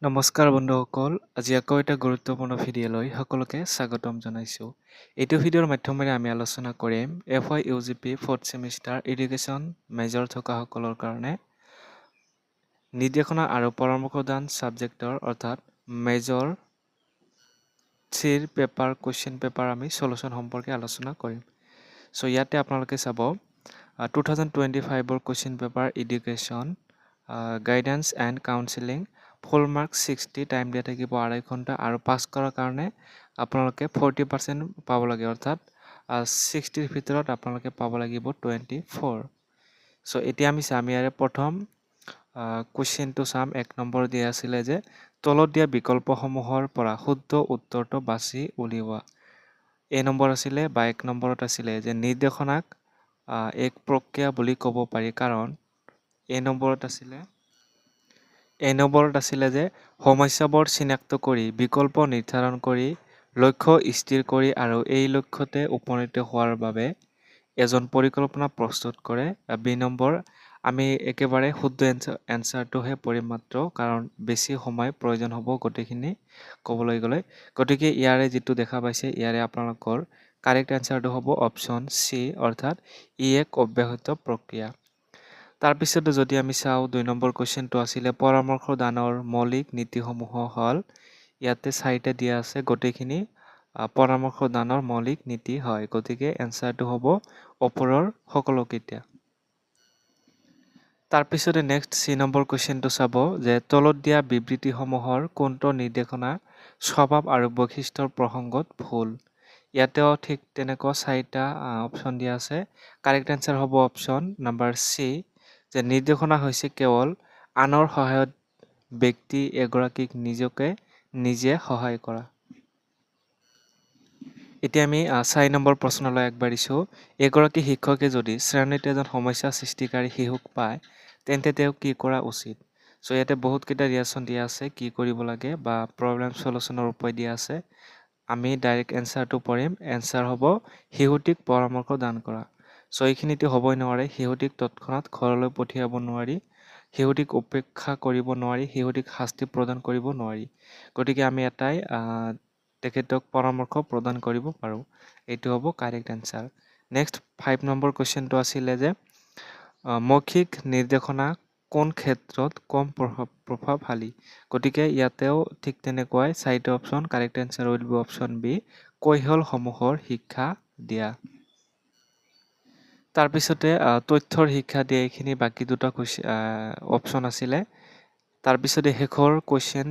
নমস্কাৰ বন্ধুসকল, আজি আকৌ এটা গুৰুত্বপূৰ্ণ ভিডিঅ'লৈ সকলোকে স্বাগতম জনাইছোঁ। এইটো ভিডিঅ'ৰ মাধ্যমেৰে আমি আলোচনা কৰিম FY UGP 4th semester education major থকাসকলৰ কাৰণে নিৰ্দেশনা আৰু পৰামৰ্শদান ছাবজেক্টৰ অৰ্থাৎ মেজৰ 3ৰ পেপাৰ কুৱেশ্যন পেপাৰ আমি সলিউশ্যন সম্পৰ্কে আলোচনা কৰিম। চ' ইয়াতে আপোনালোকে চাব 2025ৰ question paper education guidance and counselling full mark 60 time দিয়া থাকিব 2.5 ঘণ্টা আৰু পাছ কৰাৰ কাৰণে আপোনালোকে 40% পাব লাগে অৰ্থাৎ 60ৰ ভিতৰত আপোনালোকে পাব লাগিব 24। চ' এতিয়া আমি চাম ইয়াৰে প্ৰথম কুৱেশ্যনটো চাম। 1 নম্বৰ দিয়া আছিলে যে তলত দিয়া বিকল্পসমূহৰ পৰা শুদ্ধ উত্তৰটো বাছি উলিওৱা। A নম্বৰ আছিলে বা 1 নম্বৰত আছিলে যে নিৰ্দেশনাক এক প্ৰক্ৰিয়া বুলি ক'ব পাৰি কাৰণ A নম্বৰত আছিলে যে সমস্যাবোৰ চিনাক্ত কৰি বিকল্প নিৰ্ধাৰণ কৰি লক্ষ্য স্থিৰ কৰি আৰু এই লক্ষ্যতে উপনীত হোৱাৰ বাবে এজন পৰিকল্পনা প্ৰস্তুত কৰে। B নম্বৰ আমি একেবাৰে শুদ্ধ এনচাৰটোহে পঢ়িম মাত্ৰ কাৰণ বেছি সময় প্ৰয়োজন হ'ব গোটেইখিনি ক'বলৈ গ'লে। গতিকে ইয়াৰে যিটো দেখা পাইছে ইয়াৰে আপোনালোকৰ কাৰেক্ট এনচাৰটো হ'ব অপশ্যন চি অৰ্থাৎ ই এক অব্যাহত প্ৰক্ৰিয়া। তাৰপিছতে যদি আমি চাওঁ 2 নম্বৰ কুৱেশ্যনটো আছিলে পৰামৰ্শদানৰ মৌলিক নীতিসমূহ হ'ল ইয়াতে 4টা দিয়া আছে গোটেইখিনি পৰামৰ্শদানৰ মৌলিক নীতি হয়। গতিকে এনচাৰটো হ'ব ওপৰৰ সকলোকেইটা। তাৰপিছতে নেক্সট 3 নম্বৰ কুৱেশ্যনটো চাব যে তলত দিয়া বিবৃতিসমূহৰ কোনটো নিৰ্দেশনা স্বভাৱ আৰু বৈশিষ্ট্যৰ প্ৰসংগত ভুল। ইয়াতেও ঠিক তেনেকুৱা 4টা অপশ্যন দিয়া আছে। কাৰেক্ট এনচাৰ হ'ব অপশ্যন নম্বৰ চি যে নিৰ্দেশনা হৈছে কেৱল আনৰ সহায়ত ব্যক্তি এগৰাকীক নিজকে নিজে সহায় কৰা। এতিয়া আমি 4 নম্বৰ প্ৰশ্নলৈ আগবাঢ়িছোঁ। এগৰাকী শিক্ষকে যদি শ্ৰেণীত এজন সমস্যা সৃষ্টিকাৰী শিশুক পায় তেন্তে তেওঁ কি কৰা উচিত। চ' ইয়াতে বহুতকেইটা ৰিয়াকশ্যন দিয়া আছে কি কৰিব লাগে বা প্ৰব্লেম সলিউশ্যনৰ উপায় দিয়া আছে। আমি ডাইৰেক্ট এনচাৰটো পঢ়িম। এনচাৰ হ'ব শিশুটিক পৰামৰ্শ দান কৰা। চ' এইখিনিতো হ'বই নোৱাৰে। শিশুটিক তৎক্ষণাত ঘৰলৈ পঠিয়াব নোৱাৰি, শিশুটিক উপেক্ষা কৰিব নোৱাৰি, শিশুটিক শাস্তি প্ৰদান কৰিব নোৱাৰি। গতিকে আমি এটাই তেখেতক পৰামৰ্শ প্ৰদান কৰিব পাৰোঁ। এইটো হ'ব কাৰেক্ট এনচাৰ। নেক্সট 5 নম্বৰ কুৱেশ্যনটো আছিলে যে মৌখিক নিৰ্দেশনা কোন ক্ষেত্ৰত কম প্ৰভাৱশালী। গতিকে ইয়াতেও ঠিক তেনেকুৱাই 4টা option. Correct answer will be option B কৌশলসমূহৰ শিক্ষা দিয়া। তাৰপিছতে তথ্যৰ শিক্ষা দিয়া এইখিনি বাকী দুটা অপশ্যন আছিলে। তাৰপিছতে শেষৰ কুৱেশ্যন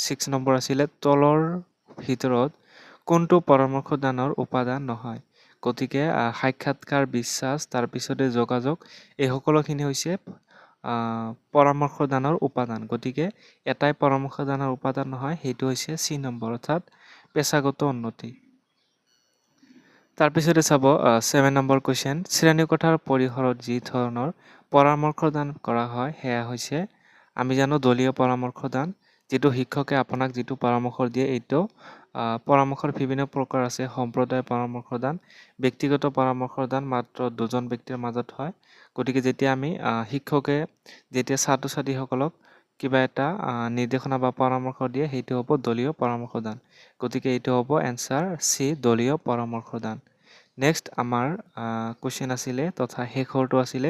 6 নম্বৰ আছিলে তলৰ ভিতৰত কোনটো পৰামৰ্শদানৰ উপাদান নহয়। গতিকে সাক্ষাৎকাৰ, বিশ্বাস, তাৰপিছতে যোগাযোগ এই সকলোখিনি হৈছে পৰামৰ্শদানৰ উপাদান। গতিকে এটাই পৰামৰ্শদানৰ উপাদান নহয়, সেইটো হৈছে চি নম্বৰ অৰ্থাৎ পেছাগত উন্নতি। তাৰপিছতে চাব 7 নম্বৰ কুৱেশ্যন শ্ৰেণীকোঠাৰ পৰিসৰত যি ধৰণৰ পৰামৰ্শদান কৰা হয় সেয়া হৈছে আমি জানো দলীয় পৰামৰ্শদান। যিটো শিক্ষকে আপোনাক যিটো পৰামৰ্শ দিয়ে এইটো পৰামৰ্শৰ বিভিন্ন প্ৰকাৰ আছে। সম্প্ৰদায় পৰামৰ্শদান, ব্যক্তিগত পৰামৰ্শদান মাত্ৰ 2জন ব্যক্তিৰ মাজত হয়। গতিকে যেতিয়া আমি শিক্ষকে যেতিয়া ছাত্ৰ ছাত্ৰীসকলক কিবা এটা নিৰ্দেশনা বা পৰামৰ্শ দিয়ে সেইটো হ'ব দলীয় পৰামৰ্শদান। গতিকে এইটো হ'ব এনচাৰ চি দলীয় পৰামৰ্শদান। নেক্সট আমাৰ কুৱেশ্যন আছিলে তথা শেষৰটো আছিলে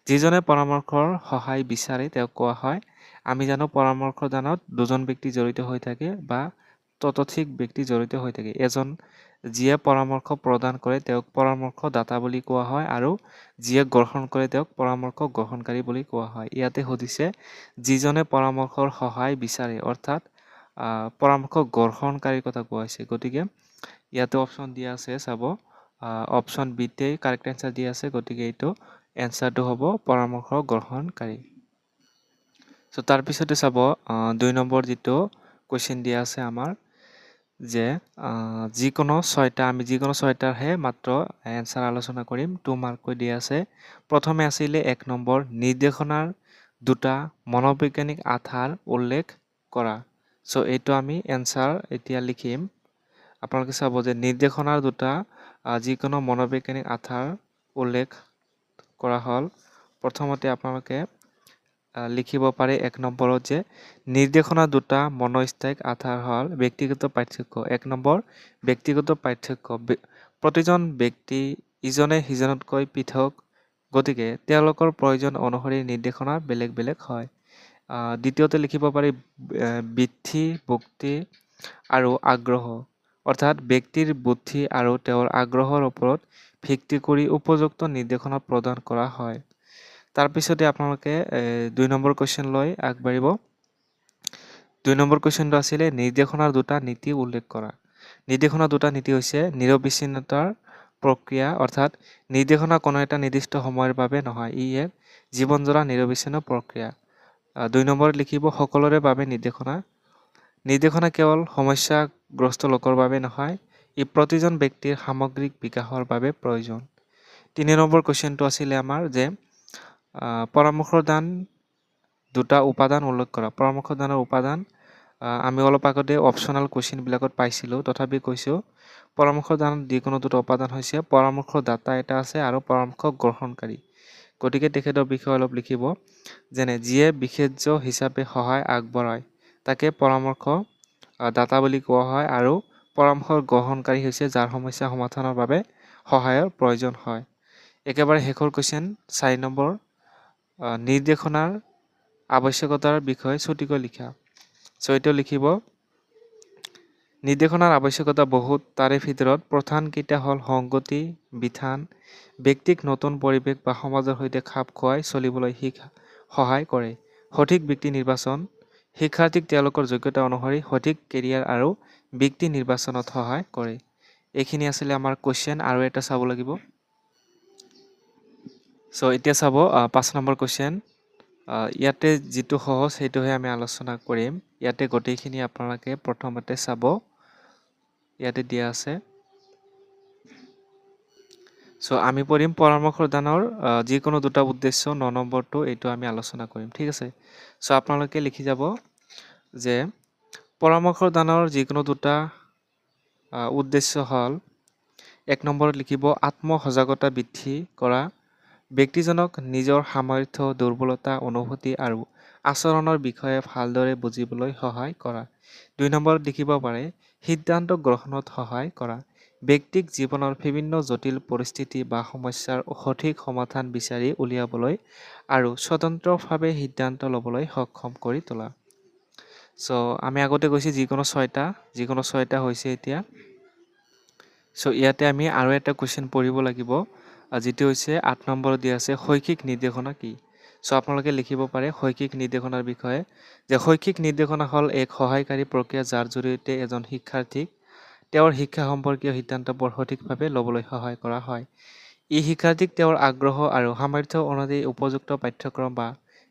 যিজনে পৰামৰ্শৰ সহায় বিচাৰে তেওঁক কোৱা হয়। আমি জানো পৰামৰ্শদানত 2জন ব্যক্তি জড়িত হৈ থাকে বা ততোধিক ব্যক্তি জড়িত হৈ থাকে। এজন যিয়ে পৰামৰ্শ প্ৰদান কৰে তেওঁক পৰামৰ্শদাতা বুলি কোৱা হয় আৰু যিয়ে গ্ৰহণ কৰে তেওঁক পৰামৰ্শ গ্ৰহণকাৰী বুলি কোৱা হয়। ইয়াতে সুধিছে যিজনে পৰামৰ্শৰ সহায় বিচাৰে অৰ্থাৎ পৰামৰ্শ গ্ৰহণকাৰীৰ কথা কোৱা হৈছে। গতিকে ইয়াতে অপশ্যন দিয়া আছে চাব অপশ্যন বিতে কাৰেক্ট এনচাৰ দিয়া আছে। গতিকে এইটো এনচাৰটো হ'ব পৰামৰ্শ গ্ৰহণকাৰী। চ' তাৰপিছতে চাব 2 নম্বৰ যিটো কুৱেশ্যন দিয়া আছে আমাৰ যে যিকোনো 6টাৰহে মাত্ৰ এনচাৰ আলোচনা কৰিম। 2 মাৰ্ককৈ দিয়া আছে। প্ৰথমে আছিলে 1 নম্বৰ নিৰ্দেশনাৰ 2টা মনোবৈজ্ঞানিক আধাৰ উল্লেখ কৰা। চ' এইটো আমি এনচাৰ এতিয়া লিখিম। আপোনালোকে চাব যে নিৰ্দেশনাৰ 2টা যিকোনো মনোবৈজ্ঞানিক আধাৰ উল্লেখ কৰা হ'ল। প্ৰথমতে আপোনালোকে লিখিব পাৰে 1 নম্বৰত যে নিৰ্দেশনা দুটা মনস্তাত্ত্বিক আধাৰ হ'ল ব্যক্তিগত পাৰ্থক্য। 1 নম্বৰ ব্যক্তিগত পাৰ্থক্য। প্ৰতিজন ব্যক্তি ইজনে সিজনতকৈ পৃথক, গতিকে তেওঁলোকৰ প্ৰয়োজন অনুসৰি নিৰ্দেশনা বেলেগ বেলেগ হয়। দ্বিতীয়তে লিখিব পাৰি বৃত্তি, ভক্তি আৰু আগ্ৰহ, অৰ্থাৎ ব্যক্তিৰ বুদ্ধি আৰু তেওঁৰ আগ্ৰহৰ ওপৰত ভিত্তি কৰি উপযুক্ত নিৰ্দেশনা প্ৰদান কৰা হয়। তাৰপিছতে আপোনালোকে 2 নম্বৰ কুৱেশ্যন লৈ আগবাঢ়িব। 2 নম্বৰ কুৱেশ্যনটো আছিলে নিৰ্দেশনাৰ দুটা নীতি উল্লেখ কৰা। নিৰ্দেশনাৰ দুটা নীতি হৈছে নিৰবিচ্ছিন্নতাৰ প্ৰক্ৰিয়া, অৰ্থাৎ নিৰ্দেশনা কোনো এটা নিৰ্দিষ্ট সময়ৰ বাবে নহয়, ই এক জীৱনজোৰা নিৰবিচ্ছিন্ন প্ৰক্ৰিয়া। 2 নম্বৰত লিখিব সকলোৰে বাবে নিৰ্দেশনা। নিৰ্দেশনা কেৱল সমস্যাগ্ৰস্ত লোকৰ বাবে নহয়, ই প্ৰতিজন ব্যক্তিৰ সামগ্ৰিক বিকাশৰ বাবে প্ৰয়োজন। 3 নম্বৰ কুৱেশ্যনটো আছিলে আমাৰ যে পৰামৰ্শদান দুটা উপাদান উল্লেখ কৰা। পৰামৰ্শদানৰ উপাদান আমি অলপ আগতে অপশ্যনেল কুৱেশ্যনবিলাকত পাইছিলোঁ, তথাপি কৈছোঁ পৰামৰ্শদানত যিকোনো দুটা উপাদান হৈছে পৰামৰ্শদাতা এটা আছে আৰু পৰামৰ্শ গ্ৰহণকাৰী। গতিকে তেখেতৰ বিষয়ে অলপ লিখিব, যেনে যিয়ে বিশেষজ্ঞ হিচাপে সহায় আগবঢ়ায় তাকে পৰামৰ্শ দাতা বুলি কোৱা হয়, আৰু পৰামৰ্শ গ্ৰহণকাৰী হৈছে যাৰ সমস্যা সমাধানৰ বাবে সহায়ৰ প্ৰয়োজন হয়। একেবাৰে শেষৰ কুৱেশ্যন 4 নম্বৰ নিৰ্দেশনাৰ আৱশ্যকতাৰ বিষয়ে চুটিকৈ লিখা। এইটো লিখিব নিৰ্দেশনাৰ আৱশ্যকতা বহুত, তাৰে ভিতৰত প্ৰধানকেইটা হ'ল সংগতি, বিধান, ব্যক্তিক নতুন পৰিৱেশ বা সমাজৰ সৈতে খাপ খুৱাই চলিবলৈ সহায় কৰে, সঠিক ব্যক্তি নিৰ্বাচন, শিক্ষাৰ্থীক তেওঁলোকৰ যোগ্যতা অনুসৰি সঠিক কেৰিয়াৰ আৰু ব্যক্তি নিৰ্বাচনত সহায় কৰে। এইখিনি আছিলে আমাৰ কুৱেশ্যন। আৰু এটা চাব লাগিব। এতিয়া চাব 5 নম্বৰ কুৱেশ্যন। ইয়াতে যিটো সহজ সেইটোহে আমি আলোচনা কৰিম। ইয়াতে গোটেইখিনি আপোনালোকে প্ৰথমতে চাব, ইয়াতে দিয়া আছে। আমি পঢ়িম পৰামৰ্শদানৰ যিকোনো দুটা উদ্দেশ্য। 9 নম্বৰটো এইটো আমি আলোচনা কৰিম, ঠিক আছে। আপোনালোকে লিখি যাব যে পৰামৰ্শদানৰ যিকোনো দুটা উদ্দেশ্য হ'ল 1 নম্বৰত লিখিব আত্মসজাগতা বৃদ্ধি কৰা, ব্যক্তিজনক নিজৰ সামৰ্থ্য, দুৰ্বলতা, অনুভূতি আৰু আচৰণৰ বিষয়ে ভালদৰে বুজিবলৈ সহায় কৰা। 2 নম্বৰত লিখিব পাৰে সিদ্ধান্ত গ্ৰহণত সহায় কৰা, ব্যক্তিক জীৱনৰ বিভিন্ন জটিল পৰিস্থিতি বা সমস্যাৰ সঠিক সমাধান বিচাৰি উলিয়াবলৈ আৰু স্বতন্ত্ৰভাৱে সিদ্ধান্ত ল'বলৈ সক্ষম কৰি তোলা। আমি আগতে কৈছোঁ যিকোনো ছয়টা হৈছে এতিয়া। ইয়াতে আমি আৰু এটা কুৱেশ্যন পঢ়িব লাগিব, যিটো হৈছে 8 নম্বৰত দিয়া আছে শৈক্ষিক নিৰ্দেশনা কি। আপোনালোকে লিখিব পাৰে শৈক্ষিক নিৰ্দেশনাৰ বিষয়ে যে শৈক্ষিক নিৰ্দেশনা হ'ল এক সহায়কাৰী প্ৰক্ৰিয়া যাৰ জৰিয়তে এজন শিক্ষাৰ্থীক তেওঁৰ শিক্ষা সম্পৰ্কীয় সিদ্ধান্তবোৰ সঠিকভাৱে ল'বলৈ সহায় কৰা হয়। ই শিক্ষাৰ্থীক তেওঁৰ আগ্ৰহ আৰু সামৰ্থ্য অনুযায়ী উপযুক্ত পাঠ্যক্ৰম বা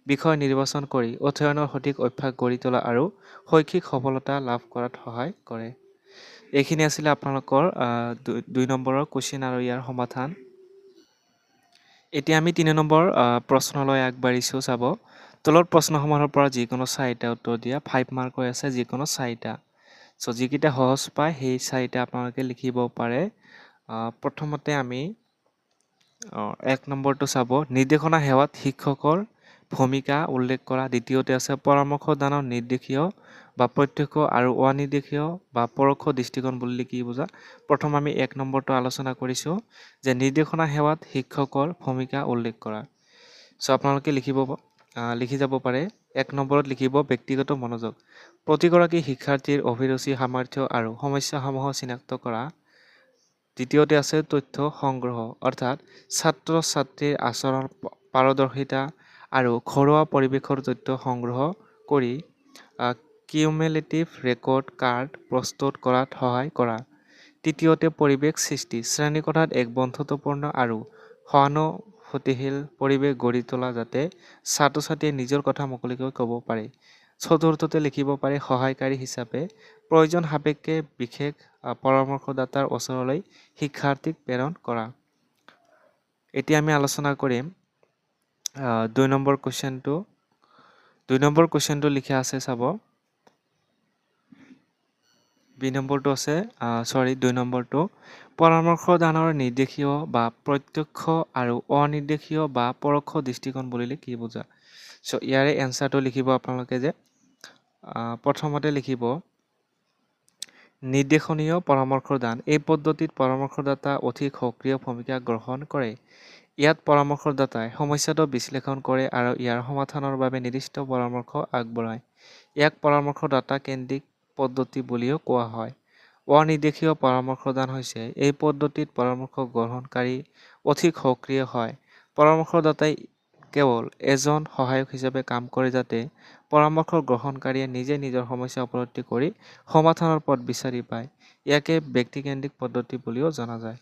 বিষয় নিৰ্বাচন কৰি অধ্যয়নৰ সঠিক অভ্যাস গঢ়ি তোলা আৰু শৈক্ষিক সফলতা লাভ কৰাত সহায় কৰে। এইখিনি আছিলে আপোনালোকৰ 2 নম্বৰৰ কুৱেশ্যন আৰু ইয়াৰ সমাধান। এতিয়া আমি 3 নম্বৰ প্ৰশ্নলৈ আগবাঢ়িছোঁ। চাব তলৰ প্ৰশ্নসমূহৰ পৰা যিকোনো 4টা উত্তৰ দিয়া। 5 মাৰ্কৰ আছে যিকোনো 4টা। যিকেইটা সহজ পায় সেই 4টা আপোনালোকে লিখিব পাৰে। প্ৰথমতে আমি 1 নম্বৰটো চাব নিৰ্দেশনা সেৱাত শিক্ষকৰ ভূমিকা উল্লেখ কৰা। দ্বিতীয়তে আছে পৰামৰ্শদানৰ নিৰ্দেশীয় বা প্ৰত্যক্ষ আৰু অনিৰ্দেশীয় বা পৰোক্ষ দৃষ্টিকোণ বুলিলে কি বুজা। প্ৰথম আমি 1 নম্বৰটো আলোচনা কৰিছোঁ যে নিৰ্দেশনা সেৱাত শিক্ষকৰ ভূমিকা উল্লেখ কৰা। আপোনালোকে লিখি যাব পাৰে 1 নম্বৰত লিখিব ব্যক্তিগত মনোযোগ, প্ৰতিগৰাকী শিক্ষাৰ্থীৰ অভিৰুচি, সামৰ্থ্য আৰু সমস্যাসমূহ চিনাক্ত কৰা। দ্বিতীয়তে আছে তথ্য সংগ্ৰহ, অৰ্থাৎ ছাত্ৰ-ছাত্ৰীৰ আচৰণ, পাৰদৰ্শিতা আৰু ঘৰুৱা পৰিৱেশৰ তথ্য সংগ্ৰহ কৰি কিউমুলেটিভ ৰেকৰ্ড কাৰ্ড প্ৰস্তুত কৰাত সহায় কৰা। তৃতীয়তে পৰিৱেশ সৃষ্টি, শ্ৰেণীকোঠাত এক বন্ধুত্বপূৰ্ণ আৰু সহানুভূতিশীল পৰিৱেশ গঢ়ি তোলা যাতে ছাত্ৰ-ছাত্ৰীয়ে নিজৰ কথা মুকলিকৈ ক'ব পাৰে। চতুৰ্থতে লিখিব পাৰে সহায়কাৰী হিচাপে প্ৰয়োজন সাপেক্ষে বিশেষ পৰামৰ্শদাতাৰ ওচৰলৈ শিক্ষাৰ্থীক প্ৰেৰণ কৰা। এতিয়া আমি আলোচনা কৰিম 2 নম্বৰ কুৱেশ্যনটো। 2 নম্বৰ কুৱেশ্যনটো লিখা আছে চাব। 2 নম্বৰটো পৰামৰ্শদানৰ নিৰ্দেশীয় বা প্ৰত্যক্ষ আৰু অনিৰ্দেশীয় বা পৰোক্ষ দৃষ্টিকোণ বুলিলে কি বুজা। চ' ইয়াৰে এনচাৰটো লিখিব আপোনালোকে যে প্ৰথমতে লিখিব নিৰ্দেশনীয় পৰামৰ্শদান। এই পদ্ধতিত পৰামৰ্শদাতা অধিক সক্ৰিয় ভূমিকা গ্ৰহণ কৰে। ইয়াত পৰামৰ্শদাতাই সমস্যাটো বিশ্লেষণ কৰে আৰু ইয়াৰ সমাধানৰ বাবে নিৰ্দিষ্ট পৰামৰ্শ আগবঢ়ায়। ইয়াক পৰামৰ্শদাতা কেন্দ্ৰিক পদ্ধতি বুলিও কোৱা হয়। অনিৰ্দেশীয় পৰামৰ্শদান হৈছে এই পদ্ধতিত পৰামৰ্শ গ্ৰহণকাৰী অধিক সক্ৰিয় হয়। পৰামৰ্শদাতাই কেৱল এজন সহায়ক হিচাপে কাম কৰে যাতে পৰামৰ্শ গ্ৰহণকাৰীয়ে নিজে নিজৰ সমস্যা উপলব্ধি কৰি সমাধানৰ পথ বিচাৰি পায়। ইয়াকে ব্যক্তিকেন্দ্ৰিক পদ্ধতি বুলিও জনা যায়।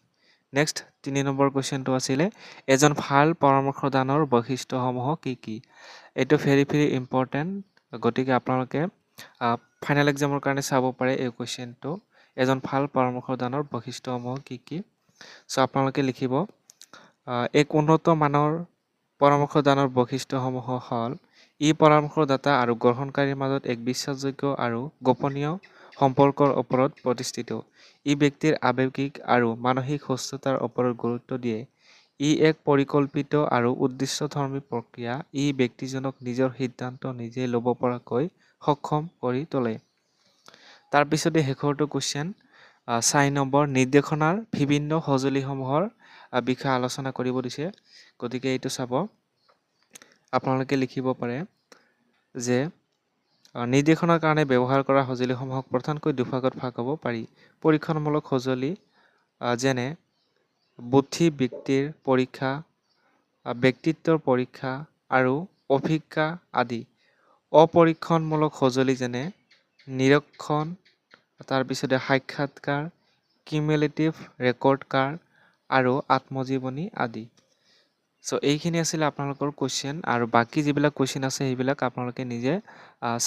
নেক্সট 3 নম্বৰ কুৱেশ্যনটো আছিলে এজন ভাল পৰামৰ্শদানৰ বৈশিষ্ট্যসমূহ কি কি? এইটো ভেৰি ইম্পৰ্টেণ্ট, গতিকে আপোনালোকে ফাইনেল এক্সামৰ কাৰণে চাব পাৰে এই কুৱেশ্যনটো। এজন ভাল পৰামৰ্শদানৰ বৈশিষ্ট্যসমূহ কি কি? চ' আপোনালোকে লিখিব এক উন্নত মানৰ পৰামৰ্শদানৰ বৈশিষ্ট্যসমূহ হ'ল ই পৰামৰ্শদাতা আৰু গ্ৰহণকাৰীৰ মাজত এক বিশ্বাসযোগ্য আৰু গোপনীয় সম্পৰ্কৰ ওপৰত প্ৰতিষ্ঠিত। ই ব্যক্তিৰ আৱেগিক আৰু মানসিক সুস্থতাৰ ওপৰত গুৰুত্ব দিয়ে। ই এক পৰিকল্পিত আৰু উদ্দেশ্যধৰ্মী প্ৰক্ৰিয়া। ই ব্যক্তিজনক নিজৰ সিদ্ধান্ত নিজে ল'ব পৰাকৈ সক্ষম কৰি তোলে। তাৰপিছতে শেষৰটো কুৱেশ্যন 4 নম্বৰ নিৰ্দেশনাৰ বিভিন্ন সঁজুলিসমূহৰ বিষয়ে আলোচনা কৰিব দিছে। গতিকে এইটো চাব, আপোনালোকে লিখিব পাৰে যে নিৰ্দেশনাৰ কাৰণে ব্যৱহাৰ কৰা সঁজুলিসমূহক প্ৰধানকৈ দুভাগত ভাগ হ'ব পাৰি। পৰীক্ষণমূলক সঁজুলি যেনে বুদ্ধি বৃত্তিৰ পৰীক্ষা, ব্যক্তিত্বৰ পৰীক্ষা আৰু অভিজ্ঞতা আদি। অপৰীক্ষণমূলক সঁজুলি যেনে নিৰীক্ষণ, তাৰপিছতে সাক্ষাৎকাৰ, কিউমুলেটিভ ৰেকৰ্ড কাৰ্ড আৰু আত্মজীৱনী আদি। চ' এইখিনি আছিলে আপোনালোকৰ কুৱেশ্যন, আৰু বাকী যিবিলাক কুৱেশ্যন আছে সেইবিলাক আপোনালোকে নিজে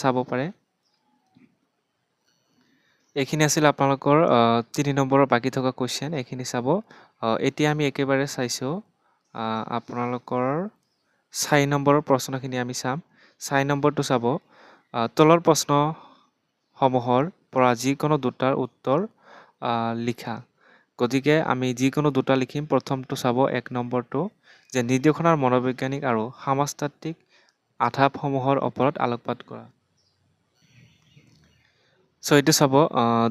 চাব পাৰে। এইখিনি আছিলে আপোনালোকৰ 3 নম্বৰৰ বাকী থকা কুৱেশ্যন, এইখিনি চাব। এতিয়া আমি একেবাৰে চাইছোঁ আপোনালোকৰ 4 নম্বৰৰ প্ৰশ্নখিনি আমি চাম। 4 নম্বৰটো চাব, তলৰ প্ৰশ্নসমূহৰ পৰা যিকোনো দুটাৰ উত্তৰ লিখা। গতিকে আমি যিকোনো দুটা লিখিম। প্ৰথমটো চাব 1 নম্বৰটো যে নিৰ্দেশনাৰ মনোবৈজ্ঞানিক আৰু সমাজতাত্ত্বিক আধাপসমূহৰ ওপৰত আলোকপাত কৰা। চ' এইটো চাব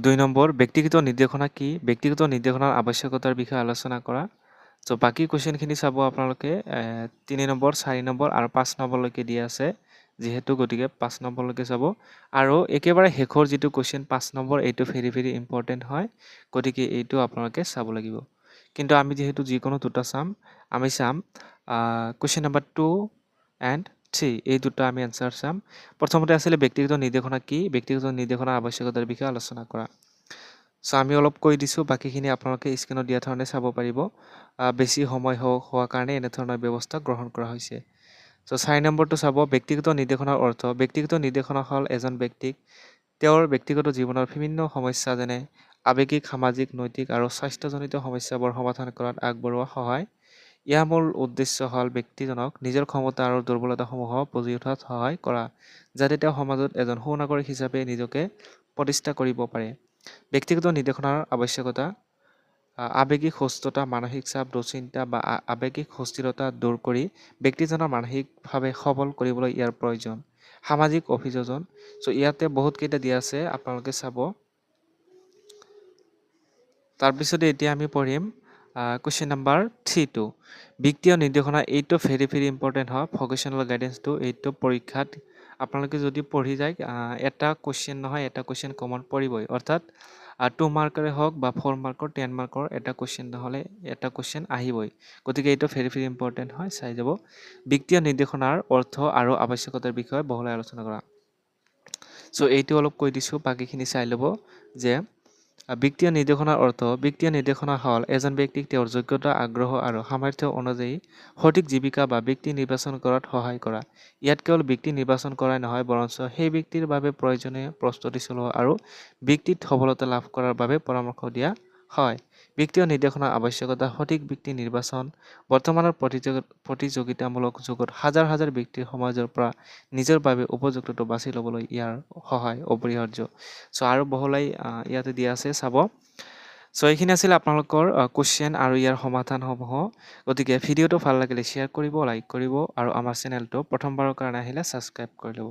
2 নম্বৰ ব্যক্তিগত নিৰ্দেশনা কি? ব্যক্তিগত নিৰ্দেশনাৰ আৱশ্যকতাৰ বিষয়ে আলোচনা কৰা। চ' বাকী কুৱেশ্যনখিনি চাব আপোনালোকে 3 নম্বৰ, 4 নম্বৰ আৰু 5 নম্বৰলৈকে দিয়া আছে যিহেতু, গতিকে 5 নম্বৰলৈকে চাব। আৰু একেবাৰে শেষৰ যিটো কুৱেশ্যন 5 নম্বৰ, এইটো ভেৰি ইম্পৰ্টেণ্ট হয়, গতিকে এইটো আপোনালোকে চাব লাগিব। কিন্তু আমি যিহেতু যিকোনো দুটা চাম, আমি চাম কুৱেশ্যন নম্বৰ 2 and 3, এই দুটা আমি এনচাৰ চাম। প্ৰথমতে আছিলে ব্যক্তিগত নিৰ্দেশনা কি? ব্যক্তিগত নিৰ্দেশনাৰ আৱশ্যকতাৰ বিষয়ে আলোচনা কৰা। চ' আমি অলপ কৈ দিছোঁ, বাকীখিনি আপোনালোকে স্ক্ৰীনত দিয়া ধৰণে চাব পাৰিব। বেছি সময় হোৱাৰ কাৰণে এনেধৰণৰ ব্যৱস্থা গ্ৰহণ কৰা হৈছে। চ' 4 নম্বৰটো চাব ব্যক্তিগত নিৰ্দেশনাৰ অৰ্থ। ব্যক্তিগত নিৰ্দেশনা হ'ল এজন ব্যক্তিক তেওঁৰ ব্যক্তিগত জীৱনৰ বিভিন্ন সমস্যা যেনে আৱেগিক, সামাজিক, নৈতিক আৰু স্বাস্থ্যজনিত সমস্যাবোৰ সমাধান কৰাত আগবঢ়োৱা সহায়। ইয়াৰ মূল উদ্দেশ্য হ'ল ব্যক্তিজনক নিজৰ ক্ষমতা আৰু দুৰ্বলতাসমূহ বুজি উঠাত সহায় কৰা, যাতে তেওঁ সমাজত এজন সুনাগৰিক হিচাপে নিজকে প্ৰতিষ্ঠা কৰিব পাৰে। ব্যক্তিগত নিৰ্দেশনাৰ আৱশ্যকতা আৱেগিক সুস্থতা, মানসিক চাপ, দুশ্চিন্তা বা আৱেগিক সুস্থিৰতা দূৰ কৰি ব্যক্তিজনৰ মানসিকভাৱে সবল কৰিবলৈ ইয়াৰ প্ৰয়োজন। সামাজিক অভিযোজন, চ' ইয়াতে বহুতকেইটা দিয়া আছে, আপোনালোকে চাব। তাৰপিছতে এতিয়া আমি পঢ়িম কুৱেশ্যন নম্বৰ 3টো বিত্তীয় নিৰ্দেশনা। এইটো ভেৰি ইম্পৰ্টেণ্ট হয়। ভকেশ্যনেল গাইডেন্সটো এইটো পৰীক্ষাত আপোনালোকে যদি পঢ়ি যায় এটা কুৱেশ্যন নহয় এটা কুৱেশ্যন কমন পৰিবই, অৰ্থাৎ 2 মাৰ্কৰে হওক বা 4 মাৰ্কৰ 10 মাৰ্কৰ এটা কুৱেশ্যন নহ'লে এটা কুৱেশ্যন আহিবই। গতিকে এইটো ভেৰি ইম্পৰ্টেণ্ট হয়, চাই যাব। বিত্তীয় নিৰ্দেশনাৰ অৰ্থ আৰু আৱশ্যকতাৰ বিষয়ে বহলাই আলোচনা কৰা। চ' এইটো অলপ কৈ দিছোঁ, বাকীখিনি চাই ল'ব যে বিত্তীয় নিৰ্দেশনাৰ অৰ্থ। বিত্তীয় নিৰ্দেশনা হ'ল এজন ব্যক্তিক তেওঁৰ যোগ্যতা, আগ্ৰহ আৰু সামৰ্থ্য অনুযায়ী সঠিক জীৱিকা বা বৃত্তি নিৰ্বাচন কৰাত সহায় কৰা। ইয়াত কেৱল বৃত্তি নিৰ্বাচন কৰাই নহয়, বৰঞ্চ সেই ব্যক্তিৰ বাবে প্ৰয়োজনীয় প্ৰস্তুতি চলোৱা আৰু বৃত্তিত সফলতা লাভ কৰাৰ বাবে পৰামৰ্শ দিয়া হয়। বিত্তীয় নিৰ্দেশনাৰ আৱশ্যকতা সঠিক বৃত্তি নিৰ্বাচন। বৰ্তমানৰ প্ৰতিযোগিতামূলক যুগত হাজাৰ ব্যক্তিৰ সমাজৰ পৰা নিজৰ বাবে উপযুক্তটো বাছি ল'বলৈ ইয়াৰ সহায় অপৰিহাৰ্য। চ' আৰু বহলাই ইয়াতে দিয়া আছে, চাব। চ' এইখিনি আছিল আপোনালোকৰ কুৱেশ্যন আৰু ইয়াৰ সমাধানসমূহ। গতিকে ভিডিঅ'টো ভাল লাগিলে শ্বেয়াৰ কৰিব, লাইক কৰিব আৰু আমাৰ চেনেলটো প্ৰথমবাৰৰ কাৰণে আহিলে ছাবস্ক্ৰাইব কৰি ল'ব।